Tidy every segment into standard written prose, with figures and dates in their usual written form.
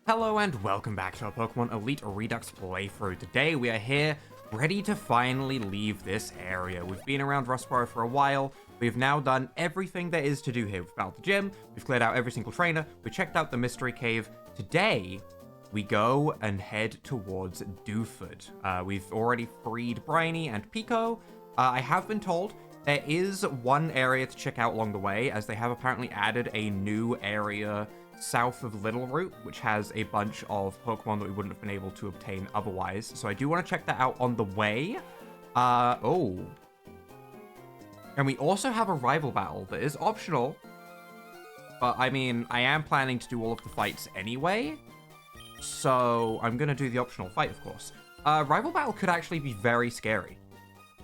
Hello and welcome back to our Pokemon Elite Redux playthrough. Today we are here, ready to finally leave this area. We've been around Rosboro for a while. We've now done everything there is to do here. We've battled the gym, we've cleared out every single trainer, we checked out the mystery cave. Today, we go and head towards Dewford. We've already freed Briny and Pico. I have been told there is one area to check out along the way, as they have apparently added a new area south of Little Root, which has a bunch of Pokemon that we wouldn't have been able to obtain otherwise. So I do want to check that out on the way. Oh. And we also have a rival battle that is optional. But, I mean, I am planning to do all of the fights anyway. So I'm going to do the optional fight, of course. Rival battle could actually be very scary.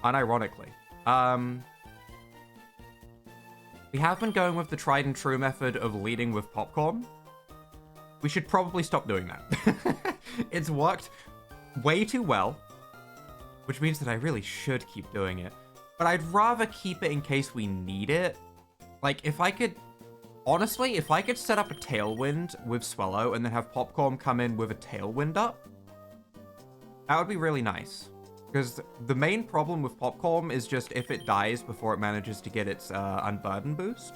Unironically. We have been going with the tried and true method of leading with popcorn. We should probably stop doing that. It's worked way too well, which means that I really should keep doing it. But I'd rather keep it in case we need it. Like, if I could... Honestly, if I could set up a Tailwind with Swellow and then have Popcorn come in with a Tailwind up, that would be really nice. Because the main problem with Popcorn is just if it dies before it manages to get its Unburden boost.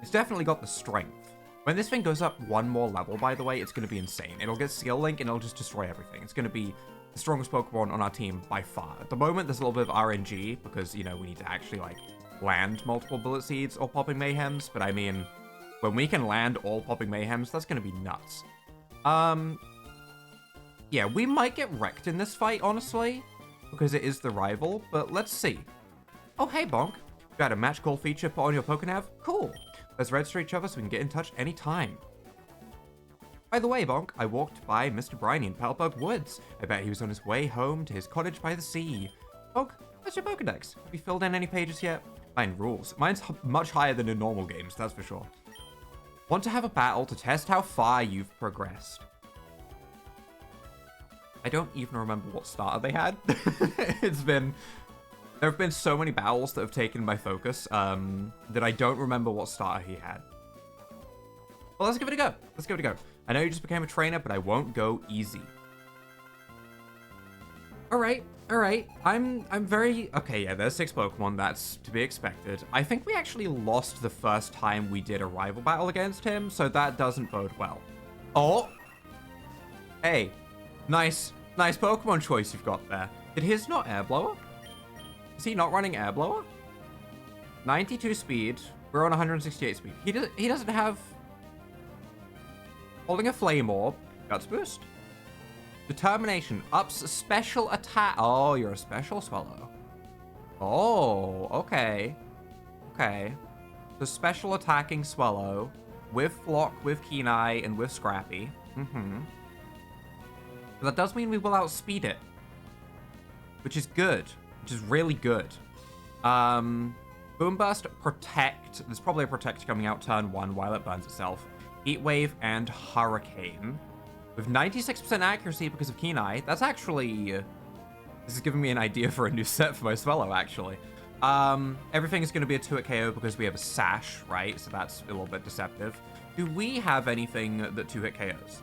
It's definitely got the strength. When this thing goes up one more level, by the way, it's going to be insane. It'll get Seal Link and it'll just destroy everything. It's going to be the strongest Pokemon on our team by far. At the moment, there's a little bit of RNG because, you know, we need to actually, like, land multiple Bullet Seeds or Popping Mayhems. But, I mean, when we can land all Popping Mayhems, that's going to be nuts. Yeah, we might get wrecked in this fight, honestly, because it is the rival, but let's see. Oh, hey, Bonk. You got a match call feature put on your Pokenav? Cool. Let's register each other so we can get in touch anytime. By the way, Bonk, I walked by Mr. Briny in Palbug Woods. I bet he was on his way home to his cottage by the sea. Bonk, that's your Pokedex. Have you filled in any pages yet? Mine rules. Mine's much higher than in normal games, that's for sure. Want to have a battle to test how far you've progressed. I don't even remember what starter they had. There have been so many battles that have taken my focus that I don't remember what starter he had. Well, let's give it a go. Let's give it a go. I know you just became a trainer, but I won't go easy. All right. I'm very... Okay, yeah, there's 6 Pokemon. That's to be expected. I think we actually lost the first time we did a rival battle against him, so that doesn't bode well. Oh! Hey. Nice Pokemon choice you've got there. Did his not Air Blower? Is he not running Air Blower? 92 speed. We're on 168 speed. He doesn't have... Holding a Flame Orb. Guts Boost. Determination. Ups special attack. Oh, you're a special Swellow. Oh, okay. Okay. So special attacking Swellow. With Flock, with Keen-Eye, and with Scrappy. But that does mean we will outspeed it. Which is good. Which is really good. Boomburst, Protect. There's probably a Protect coming out turn 1 while it burns itself. Heat Wave and Hurricane. With 96% accuracy because of Keen-Eye. That's actually... This is giving me an idea for a new set for my Swellow, actually. Everything is going to be a 2-hit KO because we have a Sash, right? So that's a little bit deceptive. Do we have anything that 2-hit KOs?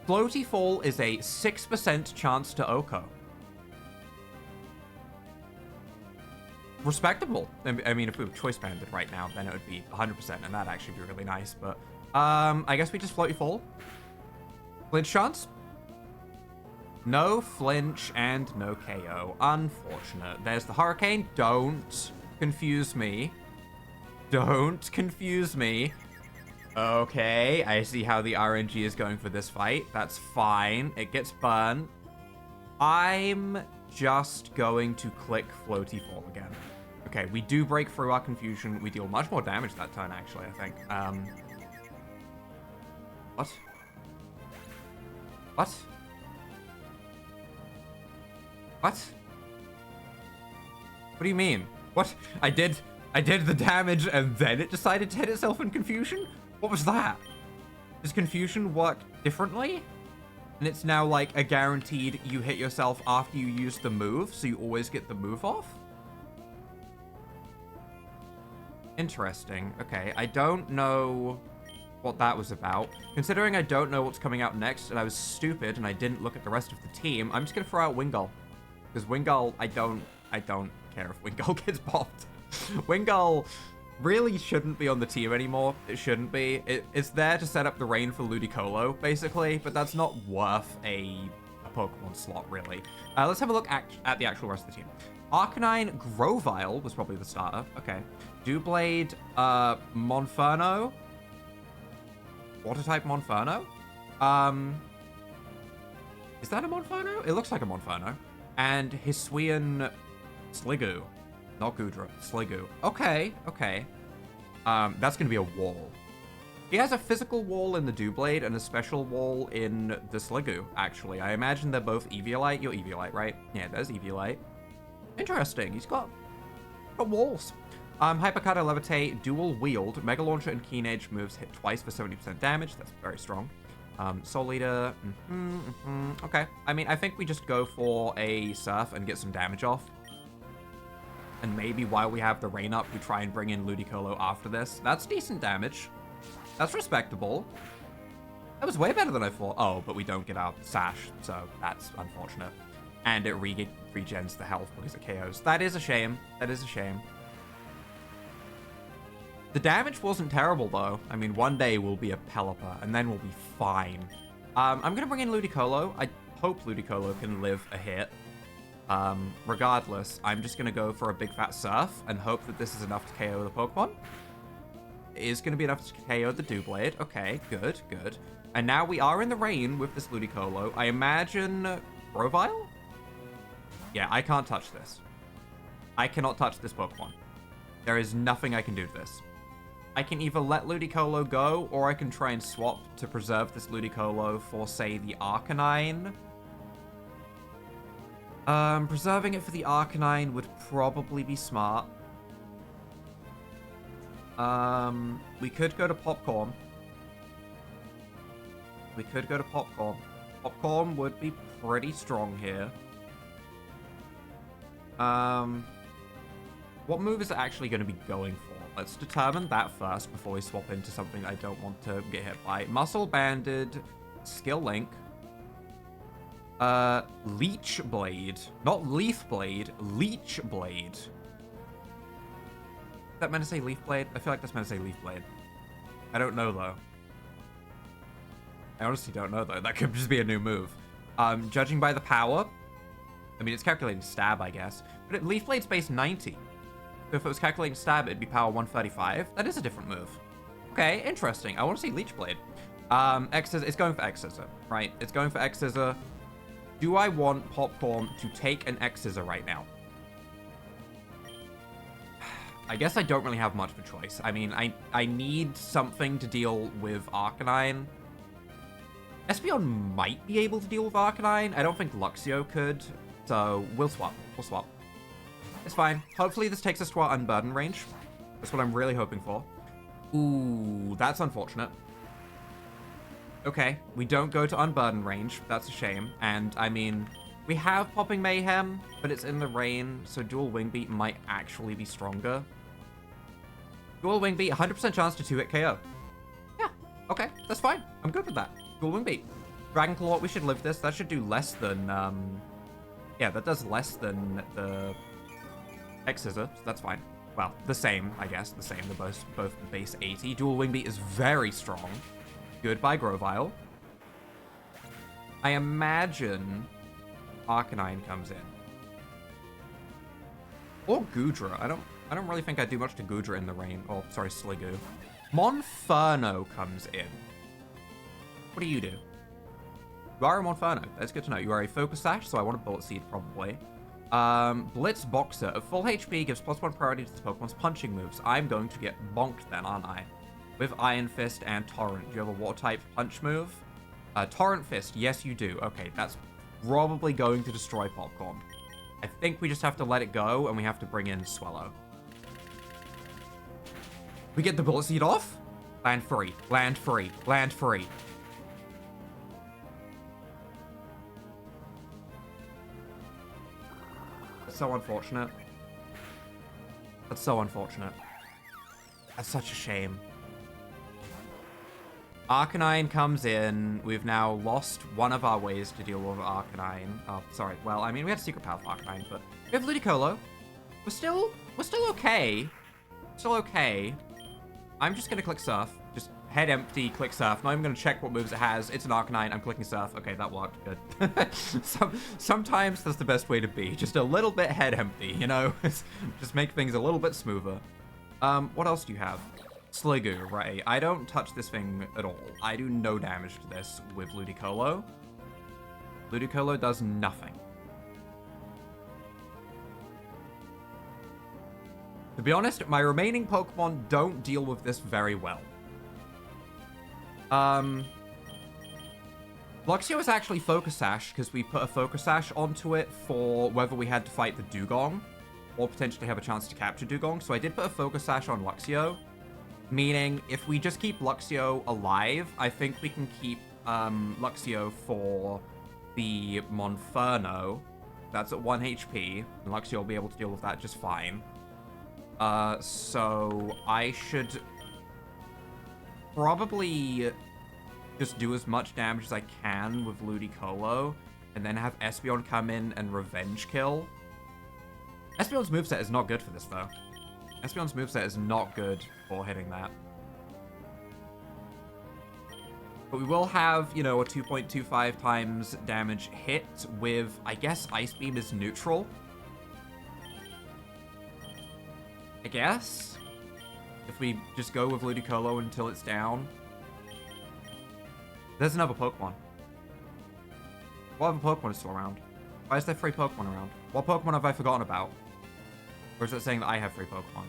Floaty Fall is a 6% chance to Oko. Respectable. I mean, if we were choice banded right now, then it would be 100%, and that'd actually be really nice. But I guess we just Floaty Fall. Flinch chance? No flinch and no KO. Unfortunate. There's the Hurricane. Don't confuse me. Don't confuse me. Okay, I see how the RNG is going for this fight. That's fine. It gets burned. I'm just going to click Floaty Fall again. Okay, we do break through our confusion. We deal much more damage that turn, actually, I think. What? What? What? What do you mean? What? I did the damage and then it decided to hit itself in confusion? What was that? Does confusion work differently? And it's now like a guaranteed you hit yourself after you use the move, so you always get the move off? Interesting. Okay, I don't know what that was about. Considering I don't know what's coming out next, and I was stupid and I didn't look at the rest of the team, I'm just gonna throw out Wingull. Because Wingull, I don't care if Wingull gets popped. Wingull really shouldn't be on the team anymore. It shouldn't be. It's there to set up the rain for Ludicolo, basically, but that's not worth a Pokemon slot, really. Let's have a look at the actual rest of the team. Arcanine, Grovyle was probably the starter. Okay. Doublade, Monferno. Water-type Monferno? Is that a Monferno? It looks like a Monferno. And Hisuian Sliggoo. Not Goodra, Sliggoo. Okay, okay. That's gonna be a wall. He has a physical wall in the Doublade and a special wall in the Sliggoo, actually. I imagine they're both Eviolite. You're Eviolite, right? Yeah, there's Eviolite. Interesting. He's got walls. Hypercutter, Levitate, Dual Wield, Mega Launcher, and Keen Edge moves hit twice for 70% damage. That's very strong. Soul Leader. Okay. I mean, I think we just go for a Surf and get some damage off. And maybe while we have the rain up, we try and bring in Ludicolo after this. That's decent damage. That's respectable. That was way better than I thought. Oh, but we don't get our Sash, so that's unfortunate. And it regens the health because it KOs. That is a shame. That is a shame. The damage wasn't terrible, though. I mean, one day we'll be a Pelipper, and then we'll be fine. I'm going to bring in Ludicolo. I hope Ludicolo can live a hit. Regardless, I'm just going to go for a big fat Surf and hope that this is enough to KO the Pokemon. It is going to be enough to KO the Doublade. Okay, good, good. And now we are in the rain with this Ludicolo. I imagine Grovyle? Yeah, I can't touch this. I cannot touch this Pokemon. There is nothing I can do to this. I can either let Ludicolo go, or I can try and swap to preserve this Ludicolo for, say, the Arcanine. Preserving it for the Arcanine would probably be smart. We could go to Popcorn. We could go to Popcorn. Popcorn would be pretty strong here. What move is it actually going to be going for? Let's determine that first before we swap into something I don't want to get hit by. Muscle Banded, Skill Link, Leech Blade. Not Leaf Blade, Leech Blade. Is that meant to say Leaf Blade? I feel like that's meant to say Leaf Blade. I don't know, though. I honestly don't know, though. That could just be a new move. Judging by the power, I mean, it's calculating stab, I guess. But Leaf Blade's base 90. So if it was calculating stab, it'd be power 135. That is a different move. Okay, interesting. I want to see Leech Blade. X-Scissor. It's going for X-Scissor, right? It's going for X-Scissor. Do I want Popcorn to take an X-Scissor right now? I guess I don't really have much of a choice. I mean, I need something to deal with Arcanine. Espeon might be able to deal with Arcanine. I don't think Luxio could. So we'll swap. We'll swap. It's fine. Hopefully this takes us to our Unburden range. That's what I'm really hoping for. Ooh, that's unfortunate. Okay, we don't go to Unburden range. That's a shame. And, I mean, we have Popping Mayhem, but it's in the rain, so Dual Wing Beat might actually be stronger. Dual Wing Beat, 100% chance to 2-hit KO. Yeah, okay, that's fine. I'm good with that. Dual Wing Beat. Dragon Claw, we should live this. That should do less than, yeah, that does less than the X-Scissor, so that's fine. Well, the same, I guess. The same. They're both base 80. Dual Wing Beat is very strong. Goodbye, Grovyle. I imagine Arcanine comes in. Or Goodra. I don't really think I do much to Goodra in the rain. Oh, sorry, Sliggoo. Monferno comes in. What do you do? You are a Monferno. That's good to know. You are a Focus Sash, so I want a Bullet Seed, probably. Blitz Boxer. At full HP, gives +1 priority to this Pokemon's punching moves. I'm going to get bonked then, aren't I? With Iron Fist and Torrent. Do you have a Water-type punch move? Torrent Fist. Yes, you do. Okay, that's probably going to destroy Popcorn. I think we just have to let it go, and we have to bring in Swellow. We get the Bullet Seed off? Land free. Land free. Land free. That's so unfortunate. That's so unfortunate. That's such a shame. Arcanine comes in. We've now lost one of our ways to deal with Arcanine. Oh, sorry. Well, I mean, we had Secret Power for Arcanine, but we have Ludicolo. We're still okay. Still okay. I'm just gonna click Surf. Just head empty, click Surf. Not even gonna check what moves it has. It's an Arcanine. I'm clicking Surf. Okay, that worked. Good. Sometimes that's the best way to be. Just a little bit head empty, you know? Just make things a little bit smoother. What else do you have? Sliggoo, right. I don't touch this thing at all. I do no damage to this with Ludicolo. Ludicolo does nothing. To be honest, my remaining Pokemon don't deal with this very well. Luxio is actually Focus Sash because we put a Focus Sash onto it for whether we had to fight the Dugong or potentially have a chance to capture Dugong. So I did put a Focus Sash on Luxio. Meaning, if we just keep Luxio alive, I think we can keep Luxio for the Monferno. That's at 1 HP, and Luxio will be able to deal with that just fine. So I should probably just do as much damage as I can with Ludicolo, and then have Espeon come in and revenge kill. Espeon's moveset is not good for this, though. Espeon's moveset is not good for hitting that. But we will have, you know, a 2.25 times damage hit with, I guess, Ice Beam is neutral. I guess? If we just go with Ludicolo until it's down. There's another Pokemon. What other Pokemon is still around? Why is there 3 Pokemon around? What Pokemon have I forgotten about? Or is it saying that I have 3 Pokemon?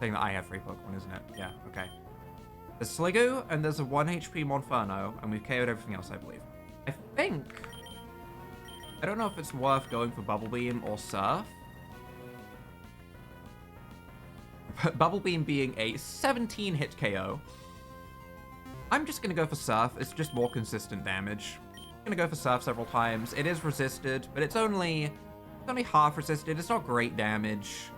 Saying that I have 3 Pokemon, isn't it? Yeah, okay. There's Sliggoo, and there's a 1 HP Monferno, and we've KO'd everything else, I believe. I think... I don't know if it's worth going for Bubble Beam or Surf. Bubble Beam being a 17-hit KO. I'm just gonna go for Surf. It's just more consistent damage. I'm gonna go for Surf several times. It is resisted, but it's only half resisted. It's not great damage.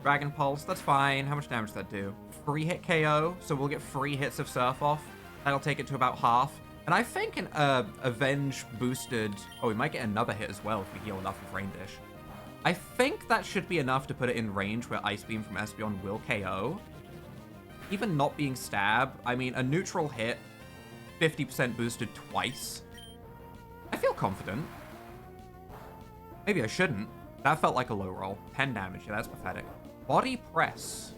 Dragon Pulse, that's fine. How much damage does that do? 3 hit KO, so we'll get 3 hits of Surf off. That'll take it to about half. And I think an Avenge boosted... Oh, we might get another hit as well if we heal enough with Rain Dish. I think that should be enough to put it in range where Ice Beam from Espeon will KO. Even not being Stab, I mean, a neutral hit, 50% boosted twice. I feel confident. Maybe I shouldn't. That felt like a low roll. 10 damage, yeah, that's pathetic. Body Press.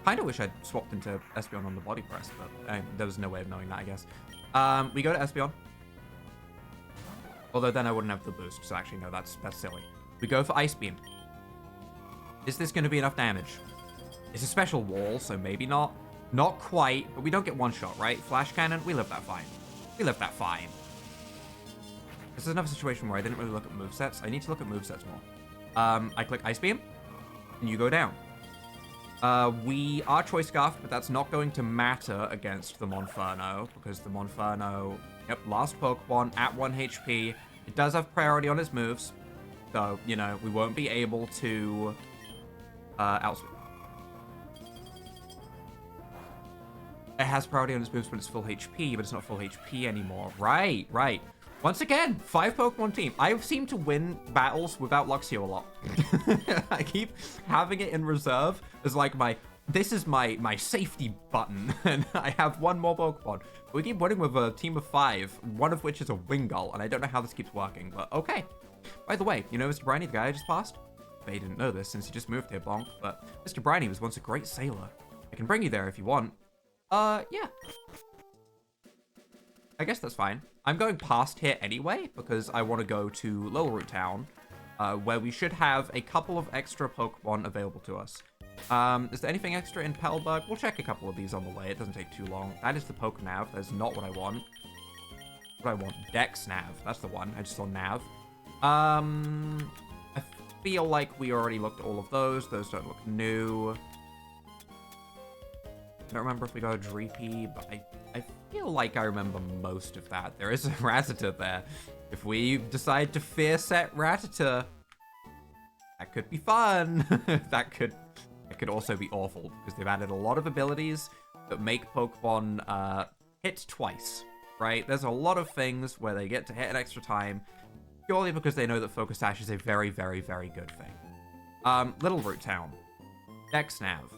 Kinda wish I'd swapped into Espeon on the Body Press, but there was no way of knowing that, I guess. We go to Espeon. Although then I wouldn't have the boost, so actually, no, that's silly. We go for Ice Beam. Is this going to be enough damage? It's a special wall, so maybe not. Not quite, but we don't get one shot, right? Flash Cannon, we live that fine. We live that fine. This is another situation where I didn't really look at movesets. I need to look at movesets more. I click Ice Beam, and you go down. We are Choice Scarfed, but that's not going to matter against the Monferno, because the Monferno, yep, last Pokemon at 1 HP. It does have priority on its moves, so, you know, we won't be able to outspeed. It has priority on its moves when it's full HP, but it's not full HP anymore. Right, right. Once again, 5 Pokemon team. I seem to win battles without Luxio a lot. I keep having it in reserve as like this is my safety button, and I have 1 more Pokemon. But we keep winning with a team of 5, one of which is a Wingull, and I don't know how this keeps working, but okay. By the way, you know Mr. Briny, the guy I just passed? They didn't know this since he just moved here, Bonk, but Mr. Briny was once a great sailor. I can bring you there if you want. Yeah. I guess that's fine. I'm going past here anyway, because I want to go to Little Root Town, where we should have a couple of extra Pokemon available to us. Is there anything extra in Pelberg? We'll check a couple of these on the way. It doesn't take too long. That is the Pokenav. That's not what I want. What I want? Dex Nav. That's the one. I just saw Nav. I feel like we already looked at all of those. Those don't look new. I don't remember if we got a Dreepy, but I feel like I remember most of that. There is a Rattata there. If we decide to fear set Rattata, that could be fun. That could could also be awful, because they've added a lot of abilities that make Pokemon hit twice, right? There's a lot of things where they get to hit an extra time, purely because they know that Focus Sash is a very, very, very good thing. Little Root Town. Dexnav.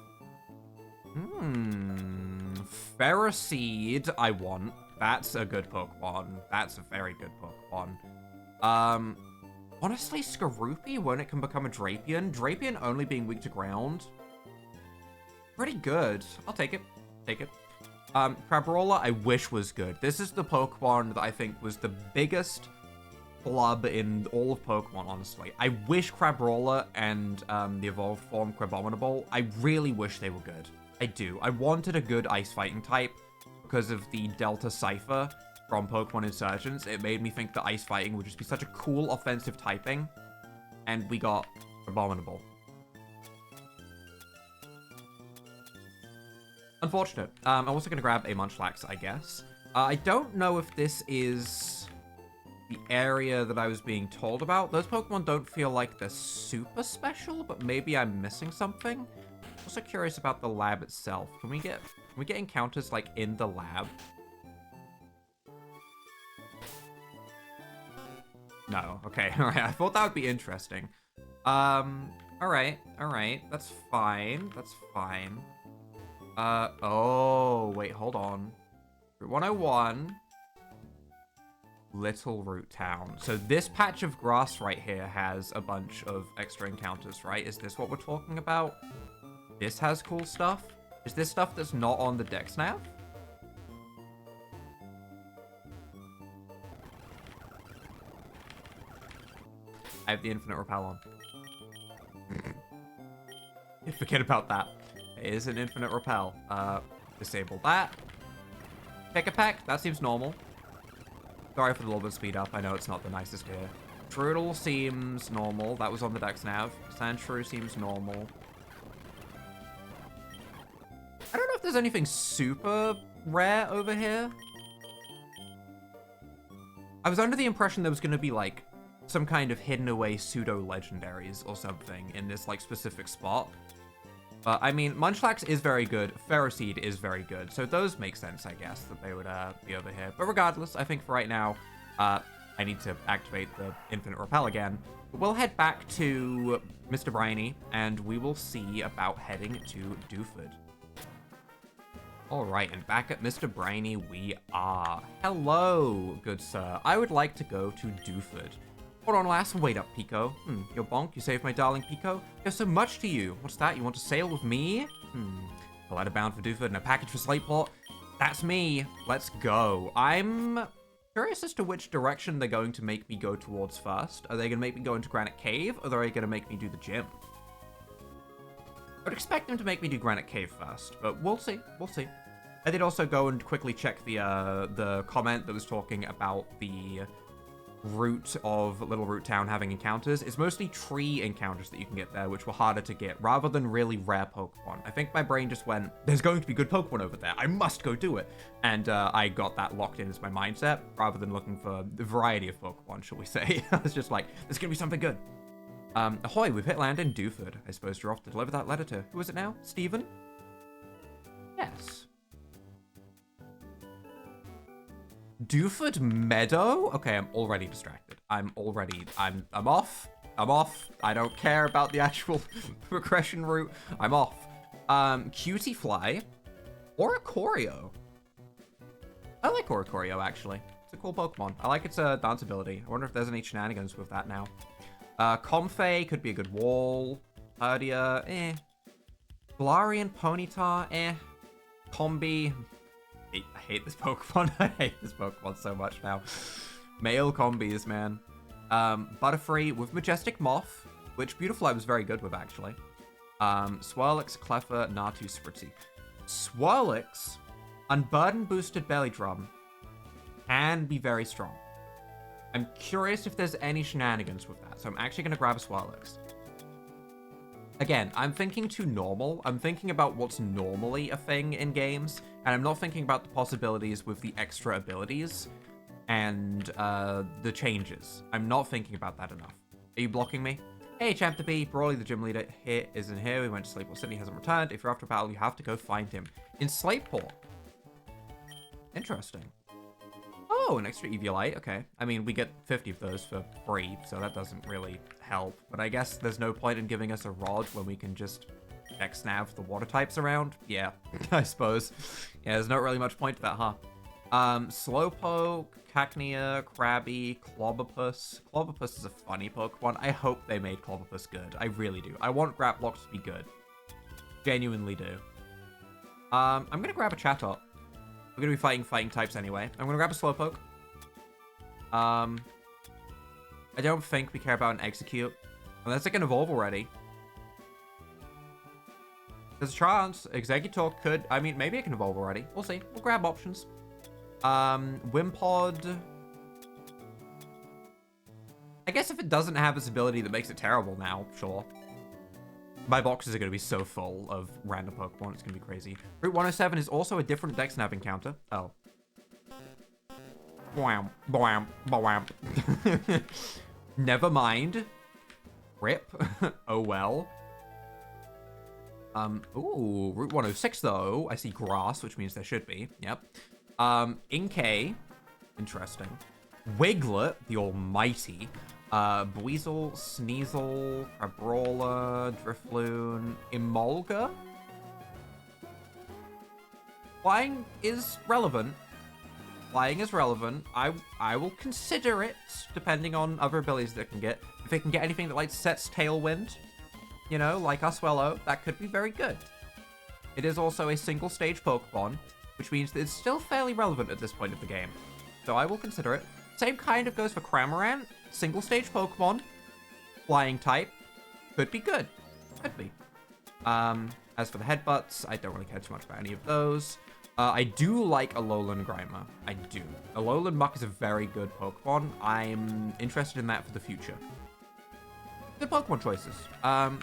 Ferroseed, I want. That's a good Pokemon. That's a very good Pokemon. Honestly, Skorupi, when it can become a Drapion. Drapion only being weak to ground. Pretty good. I'll take it. Take it. Crabrawler, I wish was good. This is the Pokemon that I think was the biggest flub in all of Pokemon, honestly. I wish Crabrawler and the evolved form Crabominable, I really wish they were good. I do. I wanted a good ice fighting type because of the Delta Cypher from Pokemon Insurgents. It made me think that ice fighting would just be such a cool offensive typing, and we got Abominable. Unfortunate. I'm also going to grab a Munchlax, I guess. I don't know if this is the area that I was being told about. Those Pokemon don't feel like they're super special, but maybe I'm missing something. Also curious about the lab itself. Can we get encounters like in the lab? No. Okay. All right. I thought that would be interesting. All right. All right. That's fine. That's fine. Oh, wait, hold on. Route 101. Little Root Town. So this patch of grass right here has a bunch of extra encounters, right? Is this what we're talking about? This has cool stuff? Is this stuff that's not on the Dex nav? I have the Infinite Repel on. Forget about that. It is an Infinite Repel. Disable that. Pick a peck. That seems normal. Sorry for the little bit of speed up. I know it's not the nicest here. Trudel seems normal. That was on the Dex nav. Sandshrew seems normal. I don't know if there's anything super rare over here. I was under the impression there was going to be, like, some kind of hidden away pseudo-legendaries or something in this, like, specific spot. But, I mean, Munchlax is very good. Ferroseed is very good. So those make sense, I guess, that they would be over here. But regardless, I think for right now, I need to activate the Infinite Repel again. But we'll head back to Mr. Briny, and we will see about heading to Dewford. Alright, and back at Mr. Briny we are. Hello, good sir. I would like to go to Dewford. Hold on, lass. Wait up, Pico. You're bonk. You saved my darling Pico. There's so much to you. What's that? You want to sail with me? A letter bound for Dewford and a package for Slateport. That's me. Let's go. I'm curious as to which direction they're going to make me go towards first. Are they going to make me go into Granite Cave, or are they going to make me do the gym? I would expect them to make me do Granite Cave first, but we'll see. We'll see. I did also go and quickly check the comment that was talking about the route of Little Root Town having encounters. It's mostly tree encounters that you can get there, which were harder to get, rather than really rare Pokemon. I think my brain just went, there's going to be good Pokemon over there. I must go do it. And I got that locked in as my mindset, rather than looking for the variety of Pokemon, shall we say. I was just like, there's going to be something good. Ahoy, we've hit land in Dewford. I suppose you're off to deliver that letter to, who is it now? Stephen? Yes. Dewford Meadow? Okay, I'm already distracted. I'm off. I'm off. I don't care about the actual progression route. I'm off. Cutie Fly. Oricorio. I like Oricorio, actually. It's a cool Pokemon. I like its dance ability. I wonder if there's any shenanigans with that now. Comfey could be a good wall. Herdia, eh. Galarian Ponyta, eh. Combi. I hate this Pokemon. I hate this Pokemon so much now. Male combis, man. Butterfree with Majestic Moth, which Beautifly was very good with, actually. Swirlix, Cleffa, Natu, Spritzy. Swirlix, Unburdened Boosted Belly Drum, can be very strong. I'm curious if there's any shenanigans with that, so I'm actually going to grab a Swirlix. Again, I'm thinking too normal. I'm thinking about what's normally a thing in games, and I'm not thinking about the possibilities with the extra abilities and the changes. I'm not thinking about that enough. Are you blocking me? Hey, Champ to be. Brawley, the gym leader, here isn't here. We went to Slateport City, hasn't returned. If you're after battle, you have to go find him. In Slateport. Interesting. Oh, an extra Eviolite. Okay. I mean, we get 50 of those for free, so that doesn't really help. But I guess there's no point in giving us a rod when we can just X-nav the water types around. Yeah, I suppose. Yeah, there's not really much point to that, huh? Slowpoke, Cacnea, Krabby, Clobbopus. Clobbopus is a funny Pokemon. I hope they made Clobbopus good. I really do. I want Graplock to be good. Genuinely do. I'm gonna grab a Chatot. We're gonna be fighting types anyway. I'm gonna grab a Slowpoke. I don't think we care about an Execute. Unless it can evolve already. There's a chance. Executor could... I mean, maybe it can evolve already. We'll see. We'll grab options. Wimpod. I guess if it doesn't have this ability that makes it terrible now, sure. My boxes are going to be so full of random Pokemon, it's going to be crazy. Route 107 is also a different Dex Nav encounter. Oh. Bwam, bwam, bwam. Never mind. Rip. Oh well. Ooh, Route 106 though. I see grass, which means there should be. Yep. Inkay. Interesting. Wiglet, the almighty. Buizel, Sneasel, Crabrawler, Drifloon, Emolga. Flying is relevant. Flying is relevant. I will consider it, depending on other abilities that it can get. If it can get anything that, like, sets Tailwind, you know, like Oswello, that could be very good. It is also a single-stage Pokemon, which means that it's still fairly relevant at this point of the game. So I will consider it. Same kind of goes for Cramorant. Single-stage Pokemon. Flying type. Could be good. Could be. As for the Headbutts, I don't really care too much about any of those. I do like Alolan Grimer. I do. Alolan Muck is a very good Pokemon. I'm interested in that for the future. Good Pokemon choices.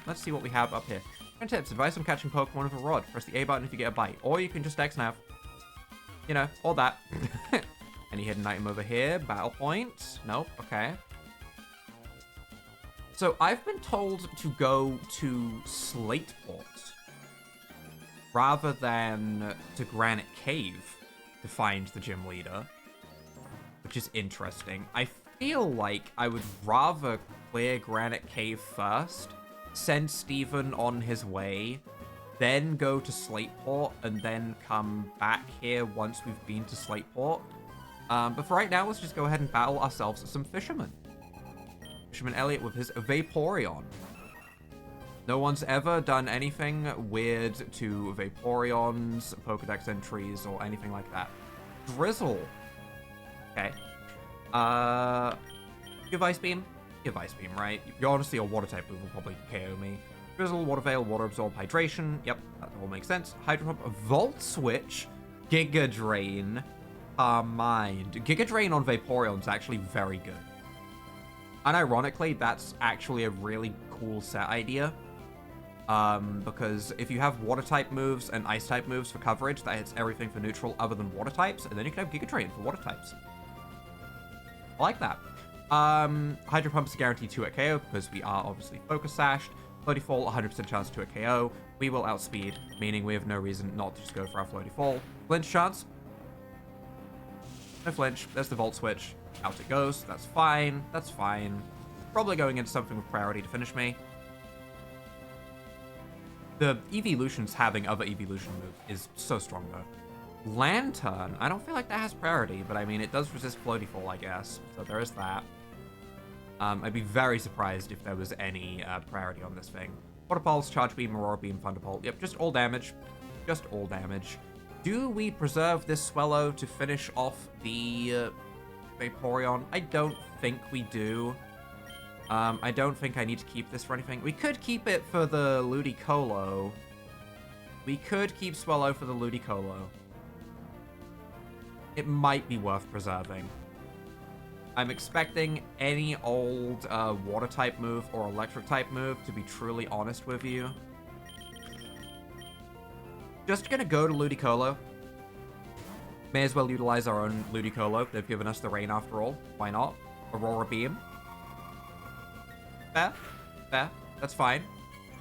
Let's see what we have up here. 10 tips. Advice on catching Pokemon with a rod. Press the A button if you get a bite. Or you can just X-Nav. You know, all that. Any hidden item over here? Battle points? Nope. Okay. So I've been told to go to Slateport rather than to Granite Cave to find the gym leader, which is interesting. I feel like I would rather clear Granite Cave first, send Steven on his way, then go to Slateport, and then come back here once we've been to Slateport. But for right now, let's just go ahead and battle ourselves some fishermen. Fisherman Elliot with his Vaporeon. No one's ever done anything weird to Vaporeons, Pokedex entries, or anything like that. Drizzle. Okay. Give Ice Beam? Give Ice Beam, right? Honestly, a water type move will probably KO me. Drizzle, Water Veil, Water Absorb, Hydration. Yep, that all makes sense. Hydro Pump, Volt Switch, Giga Drain. Mind. Giga Drain on Vaporeon is actually very good. Unironically, that's actually a really cool set idea. Because if you have water-type moves and ice-type moves for coverage, that hits everything for neutral other than water types, and then you can have Giga Drain for water types. I like that. Hydro Pump's guaranteed 2 at KO because we are obviously Focus Sashed. Floaty Fall, 100% chance to a KO. We will outspeed, meaning we have no reason not to just go for our Floaty Fall. Flinch chance. No flinch. There's the Volt Switch. Out it goes. That's fine. That's fine. Probably going into something with priority to finish me. The Evolutions having other Evolution moves is so strong, though. Lantern. I don't feel like that has priority, but I mean, it does resist Floaty Fall, I guess. So there is that. I'd be very surprised if there was any priority on this thing. Water Pulse, Charge Beam, Aurora Beam, Thunderbolt. Yep, just all damage. Just all damage. Do we preserve this Swellow to finish off the Vaporeon? I don't think we do. I don't think I need to keep this for anything. We could keep it for the Ludicolo. We could keep Swellow for the Ludicolo. It might be worth preserving. I'm expecting any old water-type move or electric-type move, to be truly honest with you. Just gonna go to Ludicolo. May as well utilize our own Ludicolo. They've given us the rain after all. Why not? Aurora Beam. Fair. Fair. That's fine.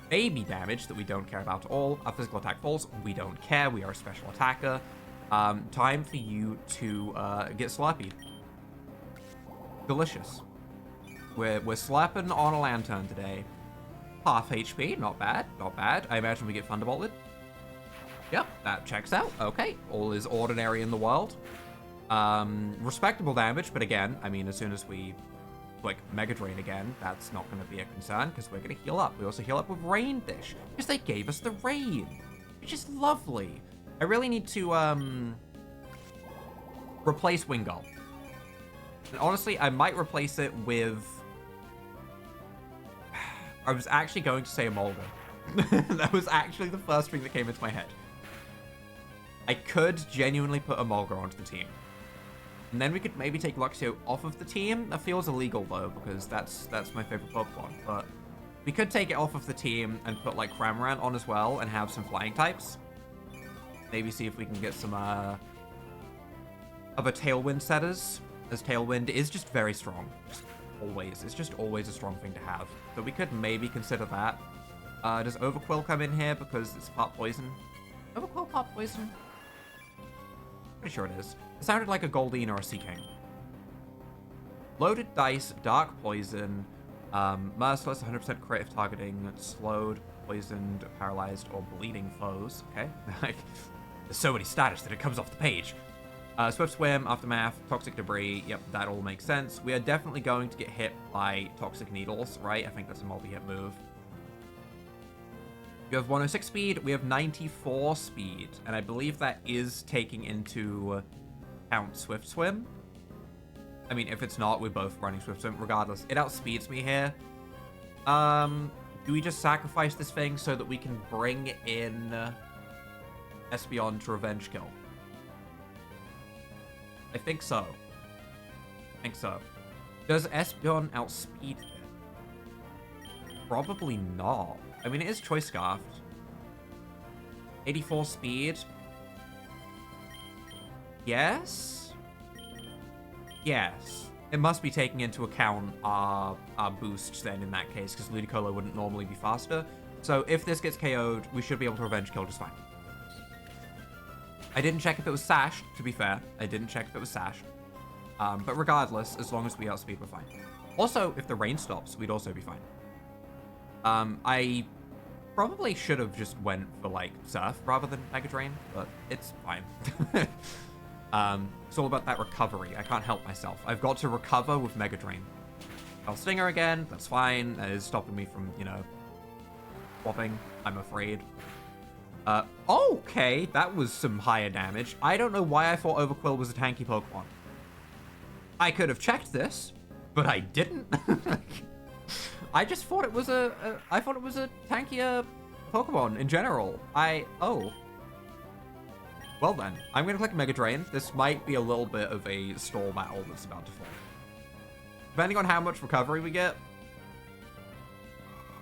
Baby damage that we don't care about at all. Our physical attack falls. We don't care. We are a special attacker. Time for you to get slurpeed. Delicious. We're slapping on a lantern today. Half HP, not bad, not bad. I imagine we get Thunderbolted. Yep, that checks out. Okay, all is ordinary in the world. Respectable damage, but again, I mean, as soon as we click Mega Drain again, that's not going to be a concern because we're going to heal up. We also heal up with Rain Dish because they gave us the rain, which is lovely. I really need to replace Wingull. And honestly, I might replace it with... I was actually going to say a Mulder. That was actually the first thing that came into my head. I could genuinely put a Mulder onto the team. And then we could maybe take Luxio off of the team. That feels illegal, though, because that's my favorite Pokemon. But we could take it off of the team and put, like, Cramorant on as well and have some flying types. Maybe see if we can get some other Tailwind setters, as Tailwind is just very strong. Just always. It's just always a strong thing to have. So we could maybe consider that. Does Overquill come in here because it's part poison? Overquill part poison? Pretty sure it is. It sounded like a Goldeen or a Seaking. Loaded dice, dark poison, merciless, 100% creative targeting, slowed, poisoned, paralyzed, or bleeding foes. Okay, like there's so many status that it comes off the page. Swift Swim, Aftermath, Toxic Debris. Yep, that all makes sense. We are definitely going to get hit by Toxic Needles, right? I think that's a multi-hit move. You have 106 speed, we have 94 speed, and I believe that is taking into account Swift Swim. I mean, if it's not, we're both running Swift Swim. Regardless, it outspeeds me here. Do we just sacrifice this thing so that we can bring in Espeon to Revenge Kill? I think so. I think so. Does Espeon outspeed it? Probably not. I mean, it is Choice Scarfed. 84 speed. Yes? Yes. It must be taking into account our boosts then in that case, because Ludicolo wouldn't normally be faster. So if this gets KO'd, we should be able to Revenge Kill just fine. I didn't check if it was sashed, to be fair. I didn't check if it was sashed. But regardless, as long as we outspeed, we're fine. Also, if the rain stops, we'd also be fine. I probably should have just went for, like, Surf rather than Mega Drain, but it's fine. It's all about that recovery. I can't help myself. I've got to recover with Mega Drain. I'll Stinger again. That's fine. That is stopping me from, you know, swapping, I'm afraid. Okay, that was some higher damage. I don't know why I thought Overquill was a tanky Pokemon. I could have checked this, but I didn't. I just thought it was I thought it was a tankier Pokemon in general. Oh. Well then, I'm gonna click Mega Drain. This might be a little bit of a stall battle that's about to fall. Depending on how much recovery we get.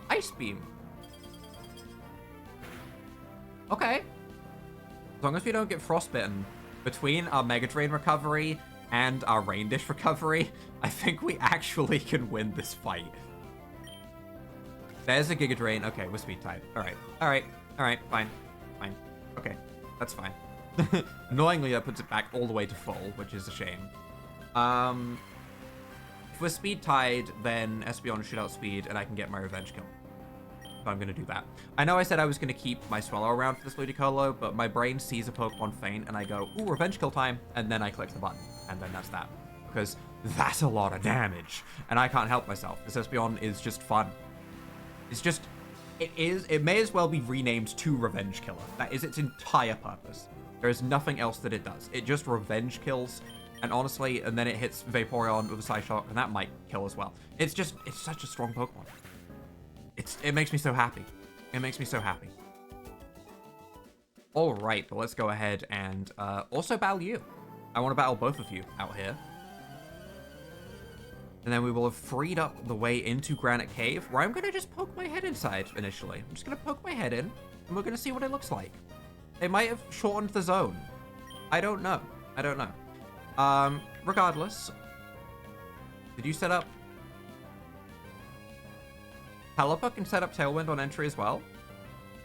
Ice Beam. Okay. As long as we don't get frostbitten, between our Mega Drain recovery and our Rain Dish recovery, I think we actually can win this fight. There's a Giga Drain. Okay, we're speed type. Alright. Alright. Alright. Fine. Fine. Okay. That's fine. Annoyingly, that puts it back all the way to full, which is a shame. If we're speed tied, then Espeon should outspeed, and I can get my Revenge Kill. So I'm going to do that. I know I said I was going to keep my Swellow around for this Ludicolo, but my brain sees a Pokemon faint, and I go, ooh, Revenge Kill time, and then I click the button, and then that's that. Because that's a lot of damage, and I can't help myself. This Espeon is just fun. It's just, it may as well be renamed to Revenge Killer. That is its entire purpose. There is nothing else that it does. It just Revenge Kills, and honestly, and then it hits Vaporeon with a Psyshock, and that might kill as well. It's just, it's such a strong Pokemon. It makes me so happy. It makes me so happy. All right, but let's go ahead and also battle you. I want to battle both of you out here. And then we will have freed up the way into Granite Cave, where I'm going to just poke my head inside initially. I'm just going to poke my head in, and we're going to see what it looks like. They might have shortened the zone. I don't know. I don't know. Regardless, did you set up Pelipper can set up Tailwind on entry as well.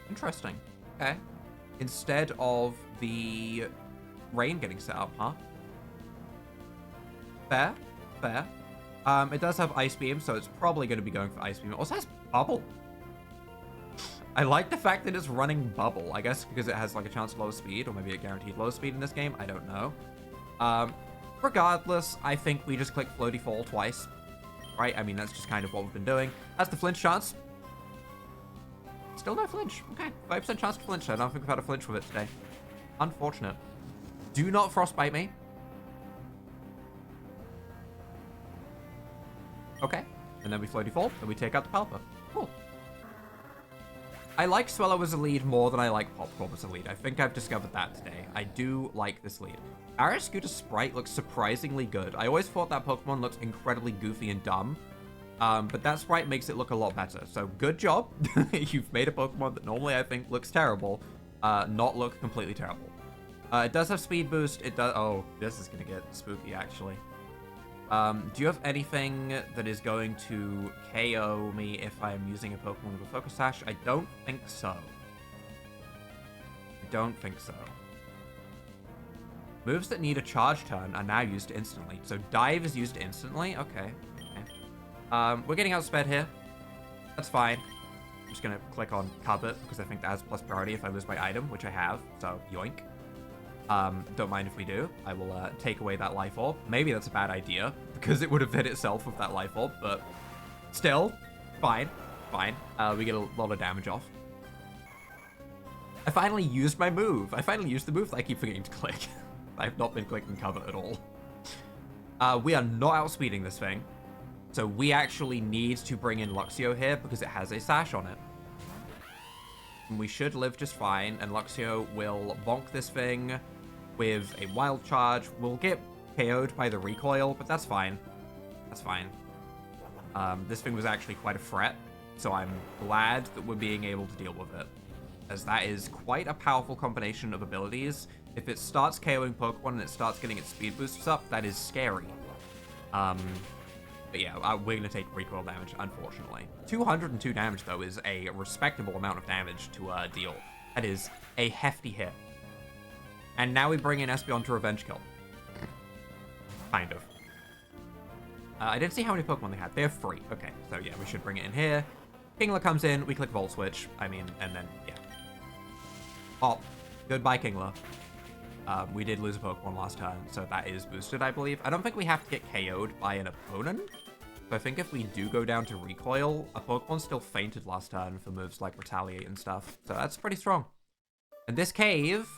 Interesting. Okay. Instead of the Rain getting set up, huh? Fair. Fair. It does have Ice Beam, so it's probably going to be going for Ice Beam. It also has Bubble. I like the fact that it's running Bubble. I guess because it has like a chance of low speed, or maybe a guaranteed low speed in this game. I don't know. Regardless, I think we just click Floaty Fall twice. Right? I mean, that's just kind of what we've been doing. That's the flinch chance. Still no flinch. Okay. 5% chance to flinch. I don't think we've had a flinch with it today. Unfortunate. Do not frostbite me. Okay. And then we Floaty Fall, and we take out the Pelipper. Cool. I like Swellow as a lead more than I like Popcorn as a lead. I think I've discovered that today. I do like this lead. Arascooter's sprite looks surprisingly good. I always thought that Pokemon looked incredibly goofy and dumb. But that sprite makes it look a lot better. So good job. You've made a Pokemon that normally I think looks terrible, not look completely terrible. It does have speed boost. It does. Oh, this is going to get spooky, actually. Do you have anything that is going to KO me if I am using a Pokemon with a Focus Sash? I don't think so. I don't think so. Moves that need a charge turn are now used instantly. So Dive is used instantly? Okay. We're getting outsped here. That's fine. I'm just going to click on Covet because I think that has plus priority if I lose my item, which I have. So, yoink. Don't mind if we do. I will take away that life orb. Maybe that's a bad idea because it would have hit itself with that life orb, but still, fine. Fine. We get a lot of damage off. I finally used my move. I finally used the move that I keep forgetting to click. I've not been clicking Covet at all. We are not outspeeding this thing. So we actually need to bring in Luxio here because it has a sash on it. And we should live just fine, and Luxio will bonk this thing with a wild charge. We'll get KO'd by the recoil, but that's fine. That's fine. This thing was actually quite a threat, so I'm glad that we're being able to deal with it, as that is quite a powerful combination of abilities. If it starts KOing Pokemon and it starts getting its speed boosts up, that is scary. But yeah, we're going to take recoil damage, unfortunately. 202 damage, though, is a respectable amount of damage to deal. That is a hefty hit. And now we bring in Espeon to revenge kill. Kind of. I didn't see how many Pokemon they had. They have 3. Okay, so yeah, we should bring it in here. Kingler comes in, we click Volt Switch. I mean, and then, yeah. Oh, goodbye, Kingler. We did lose a Pokemon last turn, so that is boosted, I believe. I don't think we have to get KO'd by an opponent. So I think if we do go down to recoil, a Pokemon still fainted last turn for moves like Retaliate and stuff. So that's pretty strong. And this cave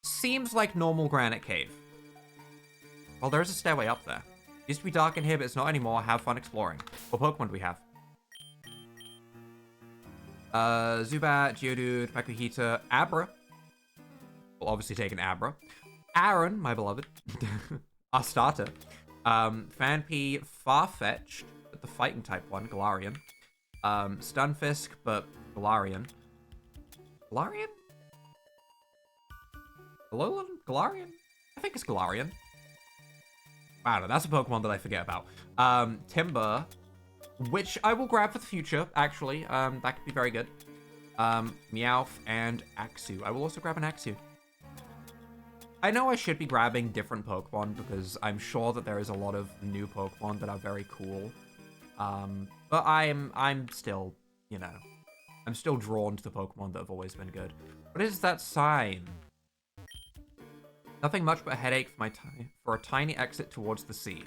seems like normal Granite Cave. Well, there is a stairway up there. It used to be dark in here, but it's not anymore. Have fun exploring. What Pokemon do we have? Zubat, Geodude, Makuhita, Abra. We'll obviously take an Abra. Aaron, my beloved. Our starter. Fanpy, Farfetch'd, but the fighting type one, Galarian. Stunfisk, but Galarian. Galarian? Alolan? Galarian? I think it's Galarian. Wow, no, that's a Pokemon that I forget about. Timber, which I will grab for the future, actually. That could be very good. Meowth and Axew. I will also grab an Axew. I know I should be grabbing different Pokemon because I'm sure that there is a lot of new Pokemon that are very cool. But I'm still, you know, I'm still drawn to the Pokemon that have always been good. What is that sign? Nothing much but a headache for a tiny exit towards the sea.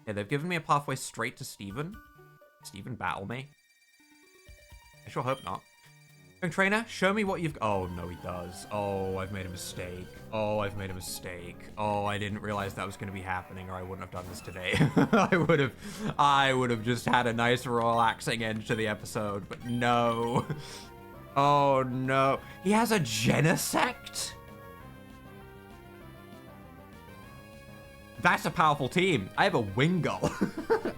Yeah, they've given me a pathway straight to Steven. Steven battle me? I sure hope not. Young trainer, show me what you've... Oh, no, he does. Oh, I've made a mistake. Oh, I've made a mistake. Oh, I didn't realize that was going to be happening, or I wouldn't have done this today. I would have just had a nice relaxing end to the episode, but no. Oh, no. He has a genesect? That's a powerful team. I have a Wingull.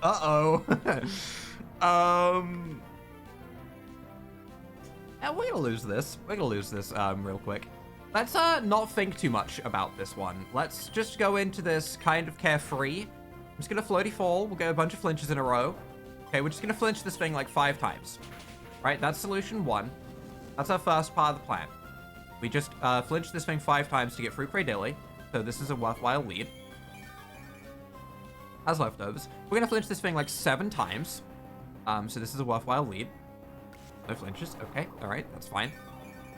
Uh-oh. We're gonna lose this. We're gonna lose this real quick. Let's not think too much about this one. Let's just go into this kind of carefree. I'm just gonna floaty fall. We'll get a bunch of flinches in a row. Okay, we're just gonna flinch this thing like 5 times. Right, that's solution 1. That's our first part of the plan. We just flinch this thing 5 times to get through Cradilly. So this is a worthwhile lead. As leftovers. We're gonna flinch this thing like 7 times. So this is a worthwhile lead. No flinches. Okay, alright, that's fine.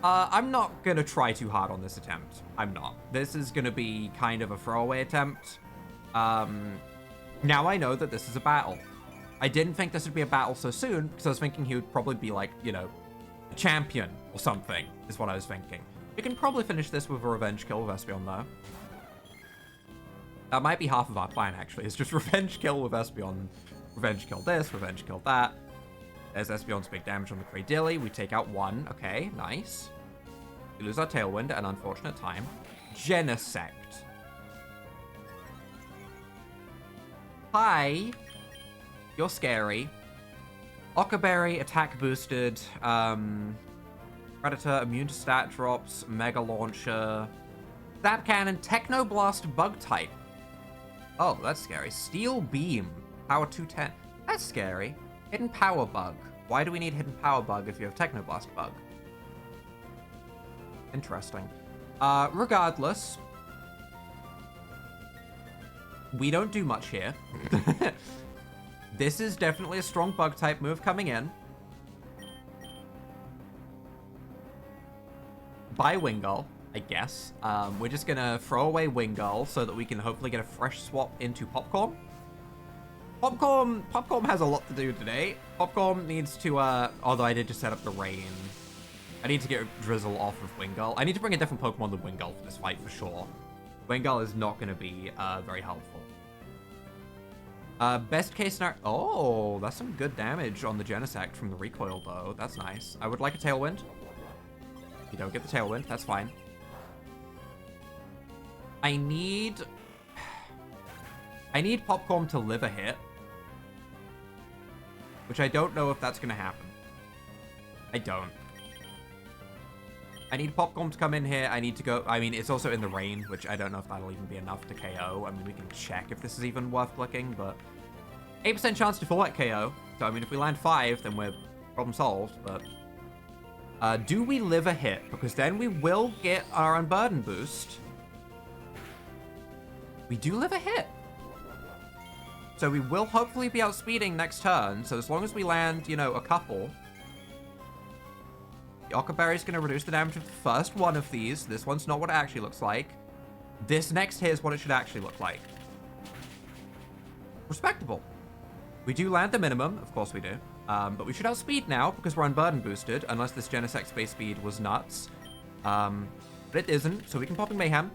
I'm not gonna try too hard on this attempt. I'm not. This is gonna be kind of a throwaway attempt. Now I know that this is a battle. I didn't think this would be a battle so soon, because I was thinking he would probably be like, you know, a champion or something, is what I was thinking. We can probably finish this with a revenge kill with Espeon, though. That might be half of our plan, actually. It's just revenge kill with Espeon. Revenge kill this, revenge kill that. There's Espeon's big damage on the Cradilly. We take out 1. Okay, nice. We lose our Tailwind at an unfortunate time. Genesect. Hi. You're scary. Ockerberry, attack boosted. Predator, immune to stat drops. Mega Launcher. Zap Cannon, Techno Blast, Bug type. Oh, that's scary. Steel Beam, power 210. That's scary. Hidden Power Bug. Why do we need Hidden Power Bug if you have Techno Blast Bug? Interesting. Regardless, we don't do much here. This is definitely a strong bug type move coming in. By Wingull, I guess. We're just gonna throw away Wingull so that we can hopefully get a fresh swap into Popcorn. Popcorn has a lot to do today. Popcorn needs to, although I did just set up the rain. I need to get Drizzle off of Wingull. I need to bring a different Pokemon than Wingull for this fight for sure. Wingull is not going to be very helpful. Best case scenario. Oh, that's some good damage on the Genesect from the recoil, though. That's nice. I would like a Tailwind. You don't get the Tailwind. That's fine. I need Popcorn to live a hit. Which I don't know if that's going to happen. I don't. I need Popcorn to come in here. I need to go... I mean, it's also in the rain, which I don't know if that'll even be enough to KO. I mean, we can check if this is even worth clicking, but... 8% chance to full at KO. So, I mean, if we land 5, then we're problem solved, but... do we live a hit? Because then we will get our Unburden boost. We do live a hit. So we will hopefully be outspeeding next turn. So as long as we land, you know, a couple... The Ockerberry is going to reduce the damage of the first one of these. This one's not what it actually looks like. This next here is what it should actually look like. Respectable. We do land the minimum. Of course we do. But we should outspeed now because we're Unburden boosted. Unless this Genesect base speed was nuts. But it isn't. So we can Popping Mayhem.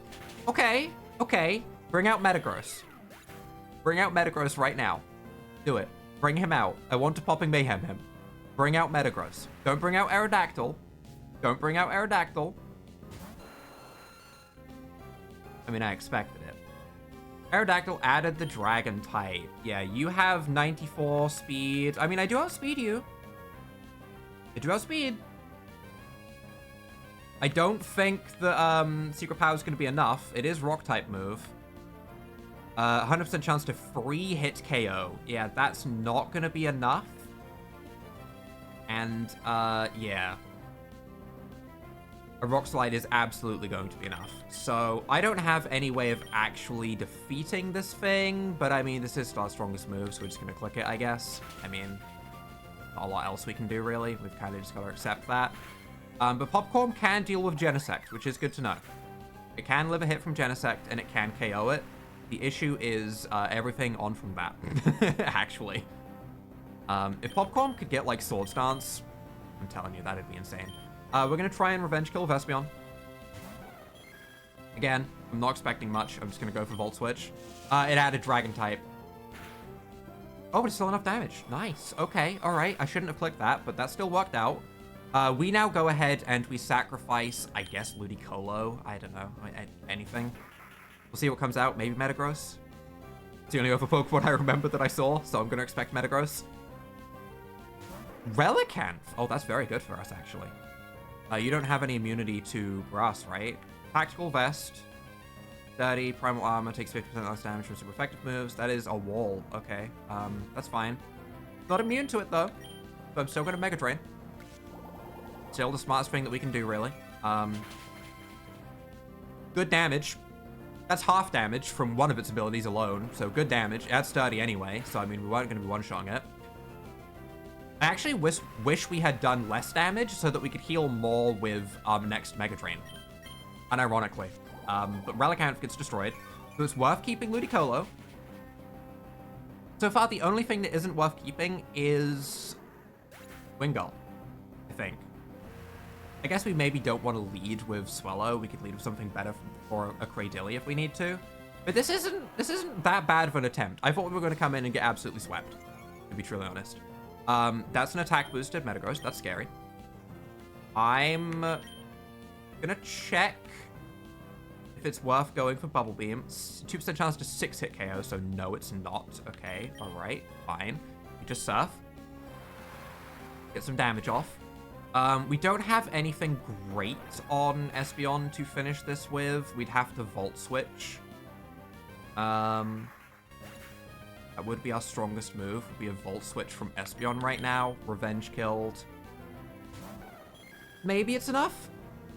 Okay. Okay. Bring out Metagross. Bring out Metagross right now. Do it. Bring him out. I want to Popping Mayhem him. Bring out Metagross. Don't bring out Aerodactyl. Don't bring out Aerodactyl. I mean, I expected it. Aerodactyl added the Dragon type. Yeah, you have 94 speed. I mean, I do outspeed you. I do outspeed. I don't think the Secret Power is going to be enough. It is Rock type move. 100% chance to free hit KO. Yeah, that's not going to be enough. And, yeah. A Rock Slide is absolutely going to be enough. So, I don't have any way of actually defeating this thing, but I mean, this is our strongest move, so we're just going to click it, I guess. I mean, not a lot else we can do, really. We've kind of just got to accept that. But Popcorn can deal with Genesect, which is good to know. It can live a hit from Genesect, and it can KO it. The issue is everything on from that, actually. If Popcorn could get, like, Sword Stance, I'm telling you, that'd be insane. We're going to try and Revenge Kill Vespion. Again, I'm not expecting much. I'm just going to go for Volt Switch. It added Dragon type. Oh, but it's still enough damage. Nice. Okay, all right. I shouldn't have clicked that, but that still worked out. We now go ahead and we sacrifice, I guess, Ludicolo. I don't know. Anything. We'll see what comes out. Maybe Metagross. It's the only other Pokemon I remember that I saw, so I'm going to expect Metagross. Relicanth. Oh, that's very good for us, actually. You don't have any immunity to Grass, right? Tactical Vest. 30. Primal Armor takes 50% less damage from super effective moves. That is a wall. Okay. That's fine. Not immune to it, though. But I'm still going to Mega Drain. Still the smartest thing that we can do, really. Good damage. That's half damage from one of its abilities alone. So good damage. It had sturdy anyway. So, I mean, we weren't going to be one-shotting it. I actually wish we had done less damage so that we could heal more with next Mega Drain. Unironically. But Relic Amp gets destroyed. So it's worth keeping Ludicolo. So far, the only thing that isn't worth keeping is Wingull, I think. I guess we maybe don't want to lead with Swellow. We could lead with something better for a Cradilly if we need to. But this isn't that bad of an attempt. I thought we were going to come in and get absolutely swept, to be truly honest. That's an attack boosted Metagross. That's scary. I'm gonna check if it's worth going for Bubble Beam. 2% chance to 6-hit KO, so no, it's not. Okay, all right, fine. We just Surf. Get some damage off. We don't have anything great on Espeon to finish this with. We'd have to Volt Switch. That would be our strongest move. Would be a Volt Switch from Espeon right now. Revenge killed. Maybe it's enough.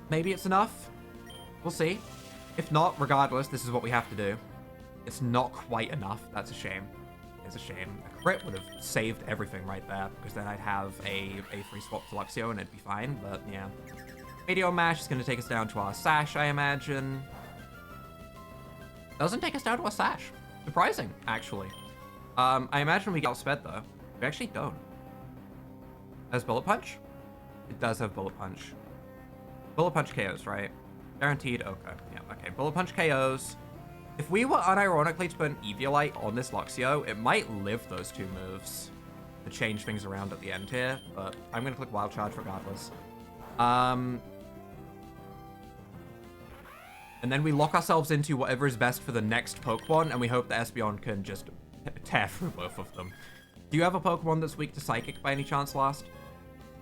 Maybe it's enough. We'll see. If not, regardless, this is what we have to do. It's not quite enough. That's a shame. It's a shame. A crit would have saved everything right there, because then I'd have a free swap to Luxio and it'd be fine, but yeah. Meteor Mash is going to take us down to our Sash, I imagine. Doesn't take us down to our Sash. Surprising, actually. I imagine we get outsped, though. We actually don't. Has Bullet Punch? It does have Bullet Punch. Bullet Punch KOs, right? Guaranteed? Okay. Yeah, okay. Bullet Punch KOs. If we were unironically to put an Eviolite on this Luxio, it might live those two moves to change things around at the end here, but I'm going to click Wild Charge regardless. And then we lock ourselves into whatever is best for the next Pokemon, and we hope that Espeon can just tear through both of them. Do you have a Pokemon that's weak to Psychic by any chance, Last?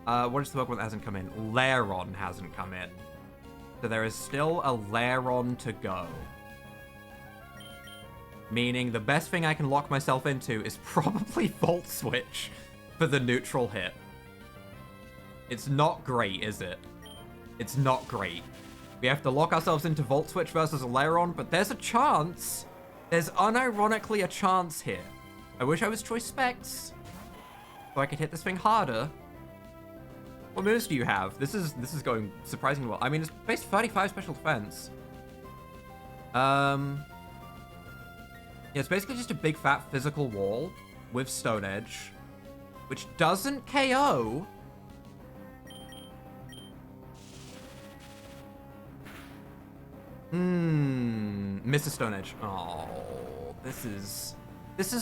What is the Pokemon that hasn't come in? Lairon hasn't come in. So there is still a Lairon to go. Meaning the best thing I can lock myself into is probably Volt Switch for the neutral hit. It's not great, is it? It's not great. We have to lock ourselves into Volt Switch versus a Lairon, but there's a chance. There's unironically a chance here. I wish I was Choice Specs, so I could hit this thing harder. What moves do you have? This is going surprisingly well. I mean, it's based 35 special defense. Yeah, it's basically just a big fat physical wall with Stone Edge, which doesn't KO. Mr. Stone Edge. Oh, this is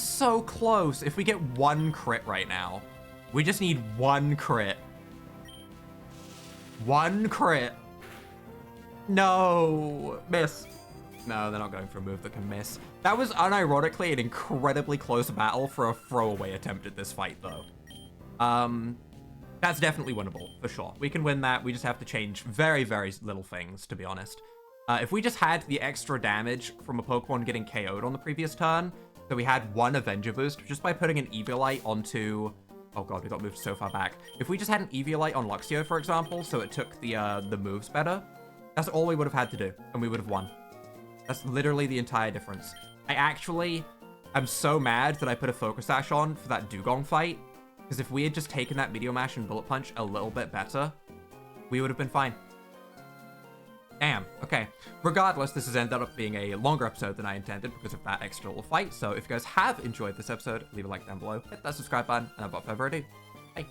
so close. If we get one crit right now, we just need one crit. One crit. No, miss. No, they're not going for a move that can miss. That was unironically an incredibly close battle for a throwaway attempt at this fight, though. That's definitely winnable, for sure. We can win that. We just have to change very, very little things, to be honest. If we just had the extra damage from a Pokemon getting KO'd on the previous turn, so we had one Avenger boost just by putting an Eviolite onto... Oh god, we got moved so far back. If we just had an Eviolite on Luxio, for example, so it took the moves better, that's all we would have had to do, and we would have won. That's literally the entire difference. I'm so mad that I put a Focus Sash on for that Dugong fight, because if we had just taken that Meteor Mash and Bullet Punch a little bit better, we would have been fine. Damn, okay. Regardless, this has ended up being a longer episode than I intended because of that extra little fight, so if you guys have enjoyed this episode, leave a like down below, hit that subscribe button, and without further ado, bye.